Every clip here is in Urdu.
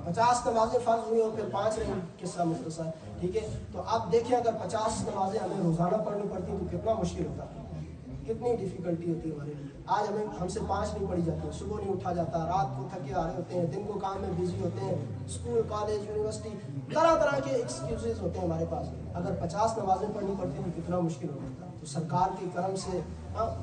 50 نمازیں فرض ہوئی اور پھر 5 رہیں قصہ مختصر، ٹھیک ہے؟ تو آپ دیکھیں اگر 50 نمازیں ہمیں روزانہ پڑھنی پڑتی تو کتنا مشکل ہوتا، کتنی ڈیفیکلٹی ہوتی ہے ہمارے لیے۔ آج ہم سے 5 نہیں پڑھی جاتی، صبح نہیں اٹھا جاتا، رات کو تھکے آ رہے ہوتے ہیں، دن کو کام میں بزی ہوتے ہیں، اسکول کالج یونیورسٹی طرح طرح کے ایکسکیوزز ہوتے ہیں ہمارے پاس۔ اگر 50 نمازیں پڑھنی پڑتی تو کتنا مشکل ہوتا تھا۔ تو سرکار کے کرم سے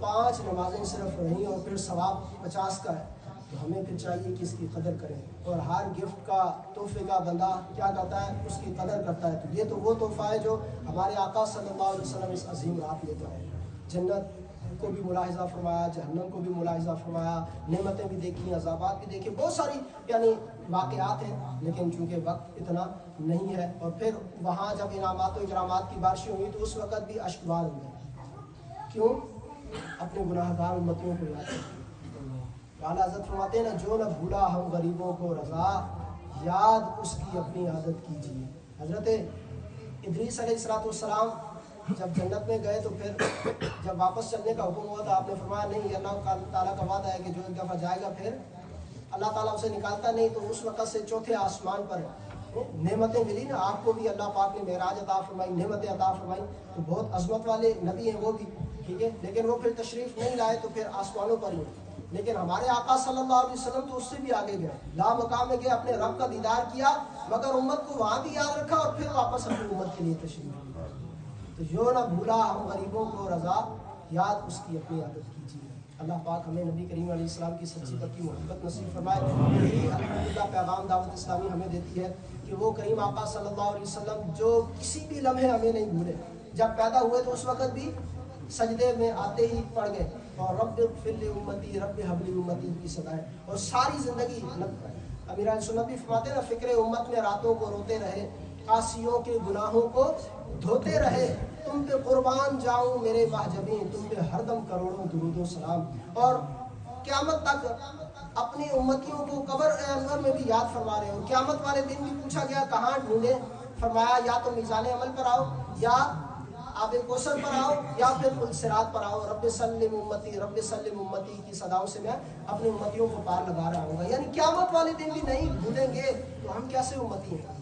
5 نمازیں صرف رہیں اور پھر ثواب 50 کا ہے، تو ہمیں پھر چاہیے کہ اس کی قدر کریں۔ اور ہر گفٹ کا، تحفے کا بندہ کیا کرتا ہے؟ اس کی قدر کرتا ہے۔ تو یہ تو وہ تحفہ ہے جو ہمارے آقا صلی اللہ علیہ وسلم اس عظیم رات لیتا ہے۔ جنت کو بھی ملاحظہ فرمایا، جہنم کو بھی ملاحظہ فرمایا، نعمتیں بھی دیکھی، عذابات بھی دیکھے، بہت ساری یعنی واقعات ہیں، لیکن چونکہ وقت اتنا نہیں ہے۔ اور پھر وہاں جب انعامات و اکرامات کی بارشیں ہوئی تو اس وقت بھی اشک بار ہوئے۔ کیوں؟ اپنے گناہ گار امتیوں کو یاد کرتے۔ اعلیٰ حضرت فرماتے ہیں نا، جو نہ بھولا ہم غریبوں کو رضا، یاد اس کی اپنی عادت کیجیے۔ حضرت ادریس علیہ السلام جب جنت میں گئے تو پھر جب واپس چلنے کا حکم ہوا تو آپ نے فرمایا نہیں، اللہ تعالیٰ کا وعدہ ہے کہ جو ایک دفعہ جائے گا پھر اللہ تعالیٰ اسے نکالتا نہیں۔ تو اس وقت سے چوتھے آسمان پر نعمتیں ملی نا، آپ کو بھی اللہ پاک نے معراج عطا فرمائی، نعمتیں عطا فرمائی، تو بہت عظمت والے نبی ہیں وہ بھی، ٹھیک ہے؟ لیکن وہ پھر تشریف نہیں لائے تو پھر آسمانوں پر ہی۔ لیکن ہمارے آقا صلی اللہ علیہ وسلم تو اس سے بھی آگے گئے، لا مقام میں گئے، اپنے رب کا دیدار کیا، مگر امت کو وہاں بھی یاد رکھا اور پھر واپس اپنی امت کے لیے تشریف لائے۔ تو جو نہ بھولا ہم غریبوں کو رضا، یاد اس کی اپنی عادت کیجیے۔ اللہ پاک ہمیں نبی کریم علیہ السلام کی سچی پکی محبت نصیب فرمائے۔ یہی الحمدللہ پیغام دعوت اسلامی ہمیں دیتی ہے کہ وہ کریم آقا صلی اللہ علیہ وسلم جو کسی بھی لمحے ہمیں نہیں بھولے، جب پیدا ہوئے تو اس وقت بھی سجدے میں آتے ہی پڑھ گئے اور رب اغفر لی امتی، رب حب لی امتی کی صدائیں، اور ساری زندگی امیر اہل سنت بھی فرماتے ہیں نا، فکر امت میں راتوں کو روتے رہے، عاصیوں کے گناہوں کو دھوتے رہے، تم پہ قربان جاؤں میرے محجبیں، تم پہ ہر دم کروڑوں درود و سلام۔ اور قیامت تک اپنی امتیوں کو قبر انور میں بھی یاد فرما رہے ہیں۔ اور قیامت والے دن بھی پوچھا گیا کہاں ڈھونڈے، فرمایا یا تو میزان عمل پر آؤ، یا آب کوثر پر آؤ، یا پھر پل صراط پر آؤ۔ رب سلم امتی، رب سلم امتی کی صداؤں سے میں اپنی امتیوں کو پار لگا رہا ہوں گا۔ یعنی قیامت والے دن بھی نہیں بھولیں گے تو ہم کیسے امتی ہیں؟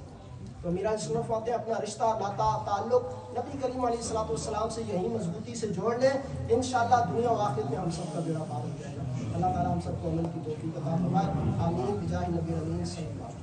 تو میرا سنت فرماتے ہیں اپنا رشتہ ناتا تعلق نبی کریم علیہ السلام سے یہی مضبوطی سے جوڑ لیں، انشاءاللہ دنیا و آخرت میں ہم سب کا بیڑا پار ہو جائے گا۔ اللہ تعالیٰ ہم سب کو عمل کی توفیق عطا فرمائے، آمین بجاہ نبی امین صلی اللہ علیہ وسلم۔